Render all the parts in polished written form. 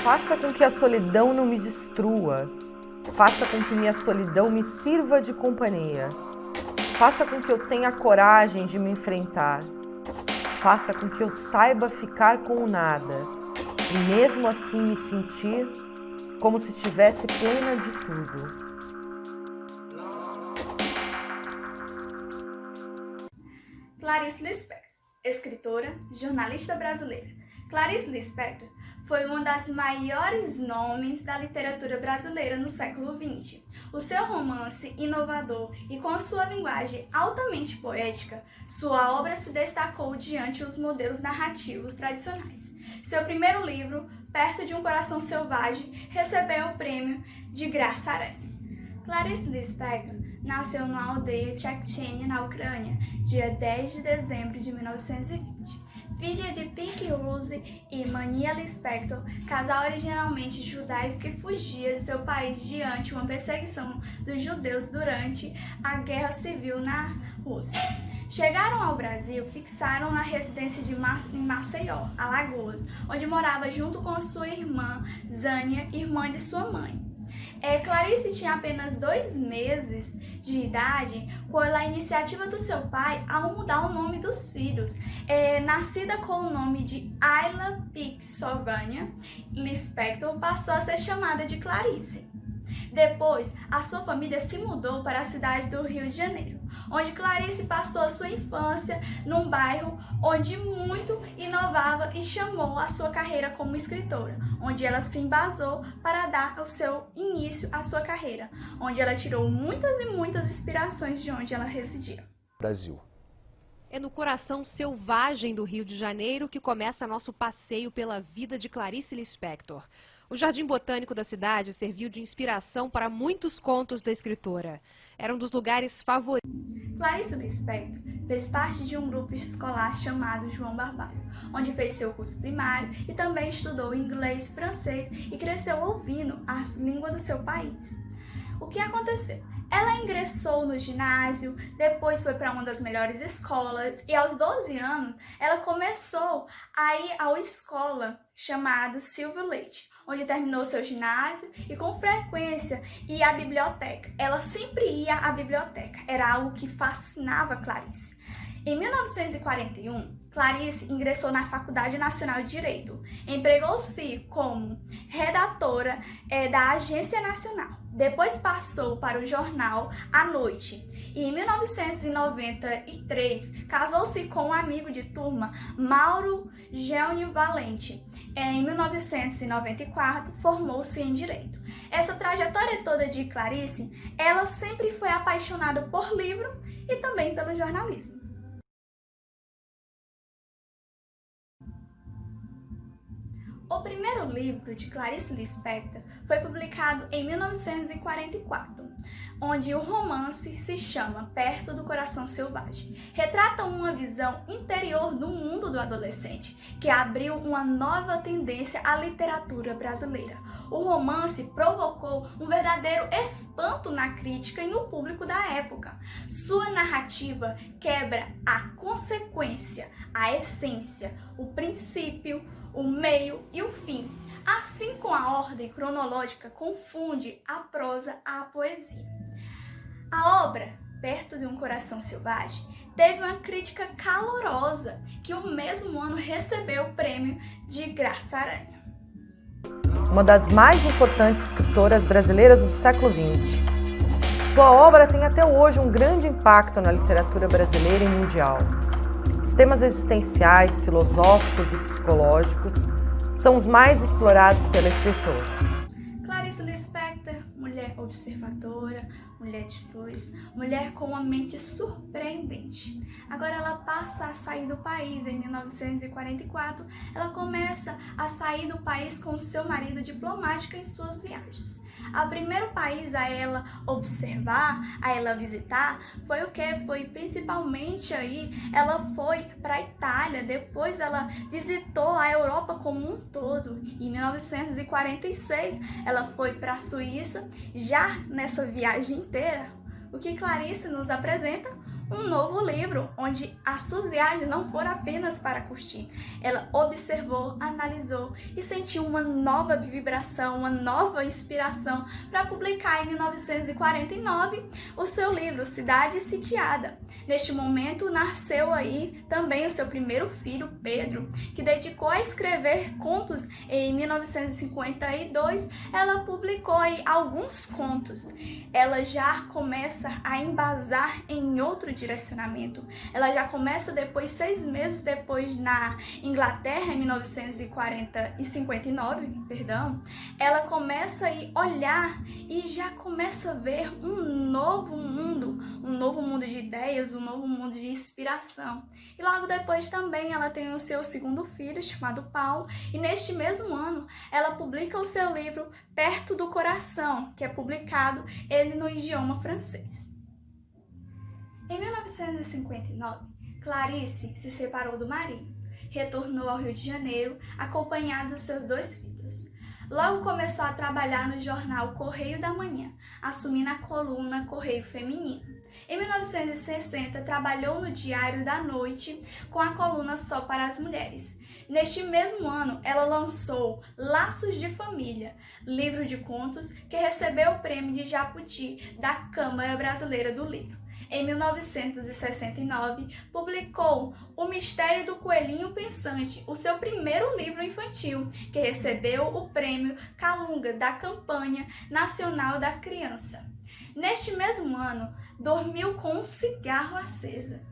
Faça com que a solidão não me destrua. Faça com que minha solidão me sirva de companhia. Faça com que eu tenha coragem de me enfrentar. Faça com que eu saiba ficar com o nada e mesmo assim me sentir como se estivesse plena de tudo. Clarice Lispector, escritora, jornalista brasileira. Clarice Lispector foi uma das maiores nomes da literatura brasileira no século XX. O seu romance inovador e com sua linguagem altamente poética, sua obra se destacou diante os modelos narrativos tradicionais. Seu primeiro livro, Perto de um Coração Selvagem, recebeu o prêmio de Graça Aranha. Clarice Lispector nasceu na aldeia Tchetchênia, na Ucrânia, dia 10 de dezembro de 1920. Filha de Pink Rose e Mania Lispector, casal originalmente judaico que fugia de seu país diante uma perseguição dos judeus durante a Guerra Civil na Rússia. Chegaram ao Brasil, fixaram na residência em Maceió, Alagoas, onde morava junto com sua irmã Zânia, irmã de sua mãe. Clarice tinha apenas 2 meses de idade quando a iniciativa do seu pai ao mudar o nome dos filhos. Nascida com o nome de Ayla Picsovania Lispector, passou a ser chamada de Clarice. Depois, a sua família se mudou para a cidade do Rio de Janeiro, onde Clarice passou a sua infância num bairro onde muito inovava e chamou a sua carreira como escritora, onde ela se embasou para dar o seu início à sua carreira, onde ela tirou muitas e muitas inspirações de onde ela residia. Brasil. É no coração selvagem do Rio de Janeiro que começa nosso passeio pela vida de Clarice Lispector. O Jardim Botânico da cidade serviu de inspiração para muitos contos da escritora. Era um dos lugares favoritos. Clarice Lispector fez parte de um grupo escolar chamado João Barbalho, onde fez seu curso primário e também estudou inglês, francês e cresceu ouvindo a língua do seu país. O que aconteceu? Ela ingressou no ginásio, depois foi para uma das melhores escolas e aos 12 anos ela começou a ir à escola chamada Silvio Leite, onde terminou seu ginásio e com frequência ia à biblioteca. Ela sempre ia à biblioteca, era algo que fascinava Clarice. Em 1941, Clarice ingressou na Faculdade Nacional de Direito. Empregou-se como redatora da Agência Nacional. Depois passou para o jornal À Noite. E em 1993, casou-se com um amigo de turma, Mauro Gênio Valente. Em 1994, formou-se em Direito. Essa trajetória toda de Clarice, ela sempre foi apaixonada por livro e também pelo jornalismo. O primeiro livro de Clarice Lispector foi publicado em 1944, onde o romance se chama Perto do Coração Selvagem. Retrata uma visão interior do mundo do adolescente, que abriu uma nova tendência à literatura brasileira. O romance provocou um verdadeiro espanto na crítica e no público da época. Sua narrativa quebra a consequência, a essência, o princípio, o meio e o fim. Assim como a ordem cronológica confunde a prosa à poesia. A obra, Perto de um Coração Selvagem, teve uma crítica calorosa, que o mesmo ano recebeu o prêmio de Graça Aranha. Uma das mais importantes escritoras brasileiras do século XX. Sua obra tem até hoje um grande impacto na literatura brasileira e mundial. Os temas existenciais, filosóficos e psicológicos são os mais explorados pela escritora. Clarice Lispector, mulher observadora, mulher de luz, mulher com uma mente surpreendente. Agora ela passa a sair do país. Em 1944, ela começa a sair do país com seu marido diplomático em suas viagens. O primeiro país a ela observar, a ela visitar, foi o que? Foi principalmente aí, ela foi para a Itália, depois ela visitou a Europa como um todo. Em 1946, ela foi para a Suíça. Já nessa viagem inteira, o que Clarice nos apresenta? um novo livro, onde as suas viagens não foram apenas para curtir. Ela observou, analisou e sentiu uma nova vibração, uma nova inspiração para publicar em 1949 o seu livro Cidade Sitiada. Neste momento nasceu aí também o seu primeiro filho, Pedro, que dedicou a escrever contos. Em 1952, ela publicou aí alguns contos. Ela já começa a embasar em outro direcionamento. Ela já começa depois, 6 meses depois, na Inglaterra, em 1959, ela começa a olhar e já começa a ver um novo mundo de ideias, um novo mundo de inspiração. E logo depois também ela tem o seu segundo filho, chamado Paulo, e neste mesmo ano ela publica o seu livro Perto do Coração, que é publicado ele no idioma francês. Em 1959, Clarice se separou do marido, retornou ao Rio de Janeiro acompanhada dos seus 2 filhos. Logo começou a trabalhar no jornal Correio da Manhã, assumindo a coluna Correio Feminino. Em 1960, trabalhou no Diário da Noite com a coluna Só para as Mulheres. Neste mesmo ano, ela lançou Laços de Família, livro de contos que recebeu o prêmio de Jabuti da Câmara Brasileira do Livro. Em 1969, publicou O Mistério do Coelhinho Pensante, o seu primeiro livro infantil, que recebeu o prêmio Calunga da Campanha Nacional da Criança. Neste mesmo ano, dormiu com um cigarro acesa.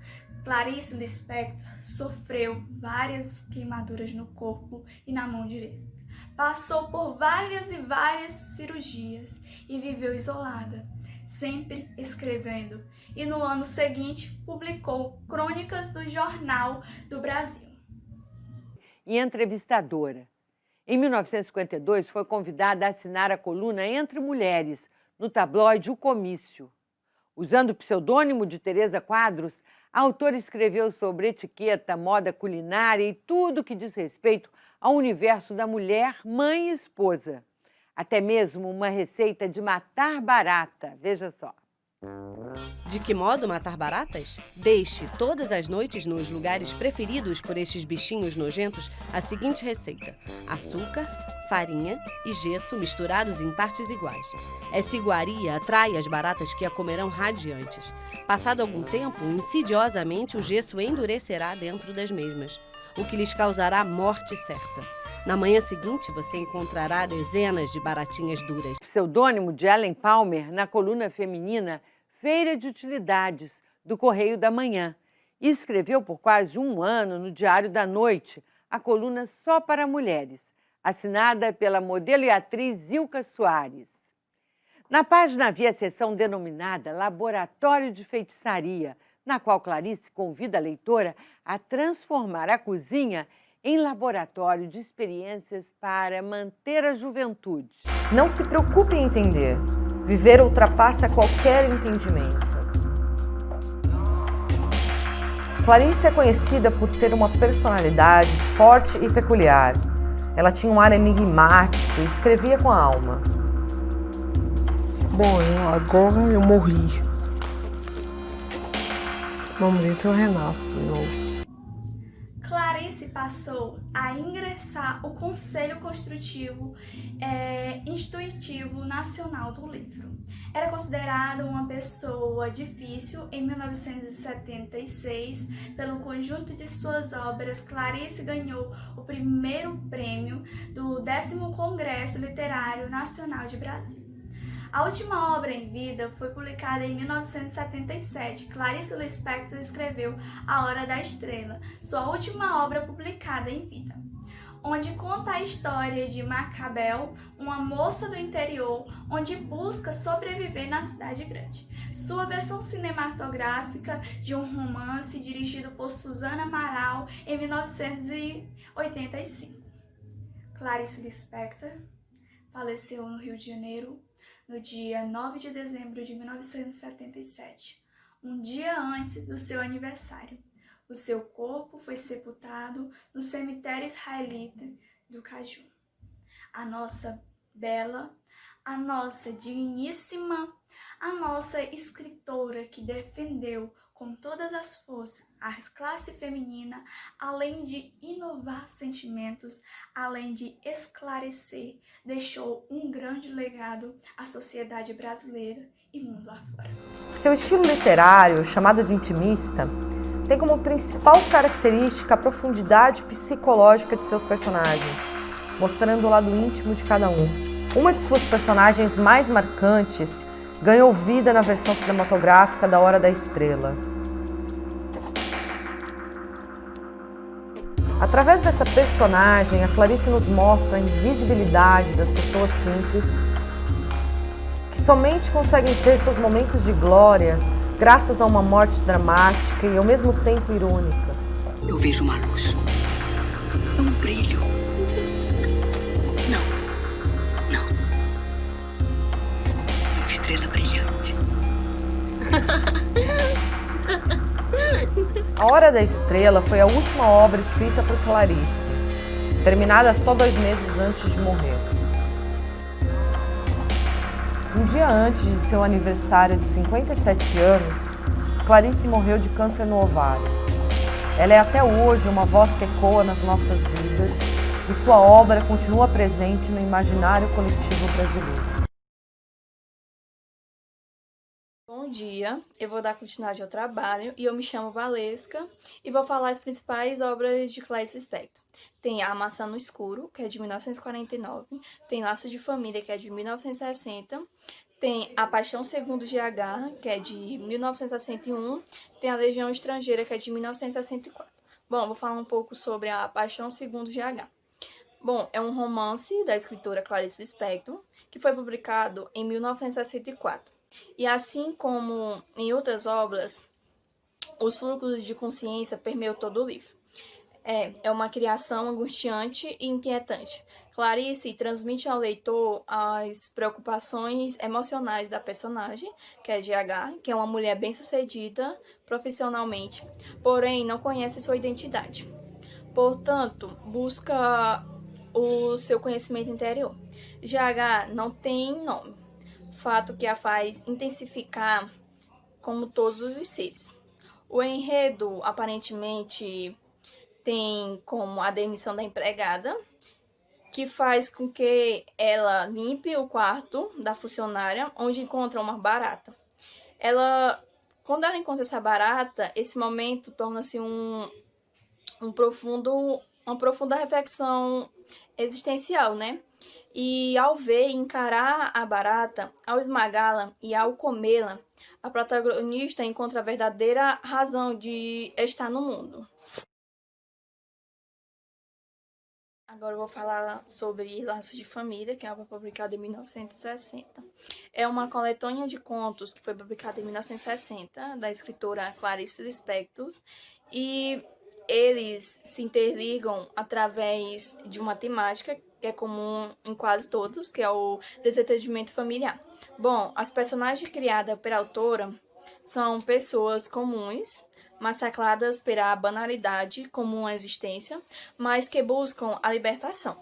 Clarice Lispector sofreu várias queimaduras no corpo e na mão direita. Passou por várias e várias cirurgias e viveu isolada, sempre escrevendo, e no ano seguinte publicou Crônicas do Jornal do Brasil. E entrevistadora. Em 1952, foi convidada a assinar a coluna Entre Mulheres, no tabloide O Comício. Usando o pseudônimo de Teresa Quadros, a autora escreveu sobre etiqueta, moda culinária e tudo que diz respeito ao universo da mulher, mãe e esposa. Até mesmo uma receita de matar barata, veja só. De que modo matar baratas? Deixe todas as noites nos lugares preferidos por estes bichinhos nojentos a seguinte receita: açúcar, farinha e gesso misturados em partes iguais. Essa iguaria atrai as baratas que a comerão radiantes. Passado algum tempo, insidiosamente o gesso endurecerá dentro das mesmas, o que lhes causará morte certa. Na manhã seguinte, você encontrará dezenas de baratinhas duras. Pseudônimo de Ellen Palmer na coluna feminina Feira de Utilidades, do Correio da Manhã, e escreveu por quase um ano no Diário da Noite a coluna Só para Mulheres, assinada pela modelo e atriz Zilka Soares. Na página havia a seção denominada Laboratório de Feitiçaria, na qual Clarice convida a leitora a transformar a cozinha em laboratório de experiências para manter a juventude. Não se preocupe em entender. Viver ultrapassa qualquer entendimento. Clarice é conhecida por ter uma personalidade forte e peculiar. Ela tinha um ar enigmático e escrevia com a alma. Bom, agora eu morri. Vamos ver se eu renasço de novo. Clarice passou a ingressar o Conselho Consultivo Institutivo Nacional do Livro. Era considerada uma pessoa difícil. Em 1976, pelo conjunto de suas obras, Clarice ganhou o primeiro prêmio do 10º Congresso Literário Nacional de Brasília. A última obra em vida foi publicada em 1977. Clarice Lispector escreveu A Hora da Estrela, sua última obra publicada em vida, onde conta a história de Macabel, uma moça do interior, onde busca sobreviver na cidade grande. Sua versão cinematográfica de um romance dirigido por Suzana Amaral em 1985. Clarice Lispector faleceu no Rio de Janeiro no dia 9 de dezembro de 1977, um dia antes do seu aniversário. O seu corpo foi sepultado no cemitério israelita do Caju. A nossa bela, a nossa digníssima, a nossa escritora que defendeu com todas as forças a classe feminina, além de inovar sentimentos, além de esclarecer, deixou um grande legado à sociedade brasileira e mundo afora. Seu estilo literário, chamado de intimista, tem como principal característica a profundidade psicológica de seus personagens, mostrando o lado íntimo de cada um. Uma de suas personagens mais marcantes ganhou vida na versão cinematográfica da Hora da Estrela. Através dessa personagem, a Clarice nos mostra a invisibilidade das pessoas simples que somente conseguem ter seus momentos de glória graças a uma morte dramática e ao mesmo tempo irônica. Eu vejo uma luz. É um brilho. Não. Uma estrela brilhante. A Hora da Estrela foi a última obra escrita por Clarice, terminada só 2 meses antes de morrer. Um dia antes de seu aniversário de 57 anos, Clarice morreu de câncer no ovário. Ela é até hoje uma voz que ecoa nas nossas vidas e sua obra continua presente no imaginário coletivo brasileiro. Bom dia, eu vou dar continuidade ao trabalho e eu me chamo Valesca e vou falar as principais obras de Clarice Lispector. Tem A Maçã no Escuro, que é de 1949, tem Laços de Família, que é de 1960, tem A Paixão Segundo GH, que é de 1961, tem A Legião Estrangeira, que é de 1964. Bom, vou falar um pouco sobre A Paixão Segundo GH. Bom, é um romance da escritora Clarice Lispector, que foi publicado em 1964. E assim como em outras obras, os fluxos de consciência permeiam todo o livro. É uma criação angustiante e inquietante. Clarice transmite ao leitor as preocupações emocionais da personagem, que é GH, que é uma mulher bem-sucedida profissionalmente, porém não conhece sua identidade. Portanto, busca o seu conhecimento interior. GH não tem nome, fato que a faz intensificar como todos os seres. O enredo, aparentemente, tem como a demissão da empregada, que faz com que ela limpe o quarto da funcionária, onde encontra uma barata. Quando ela encontra essa barata, esse momento torna-se uma profunda reflexão existencial, né? E ao ver e encarar a barata, ao esmagá-la e ao comê-la, a protagonista encontra a verdadeira razão de estar no mundo. Agora eu vou falar sobre Laços de Família, que é uma publicada em 1960. É uma coletânea de contos que foi publicada em 1960, da escritora Clarice Lispector, e eles se interligam através de uma temática que é comum em quase todos, que é o desentendimento familiar. Bom, as personagens criadas pela autora são pessoas comuns, massacradas pela banalidade comum à existência, mas que buscam a libertação.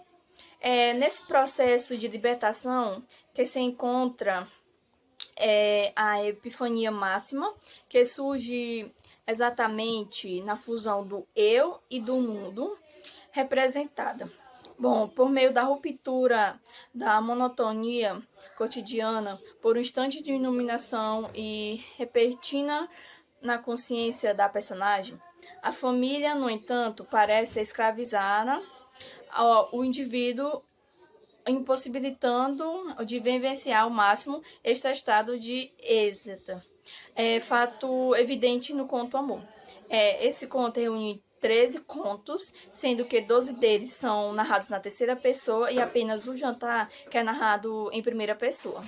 É nesse processo de libertação que se encontra a epifania máxima, que surge exatamente na fusão do eu e do mundo representada. Bom, por meio da ruptura da monotonia cotidiana, por um instante de iluminação e repentina na consciência da personagem, a família, no entanto, parece escravizar o indivíduo, impossibilitando de vivenciar ao máximo este estado de êxito. É fato evidente no conto Amor. Esse conto reúne 13 contos, sendo que 12 deles são narrados na terceira pessoa e apenas O Jantar, que é narrado em primeira pessoa.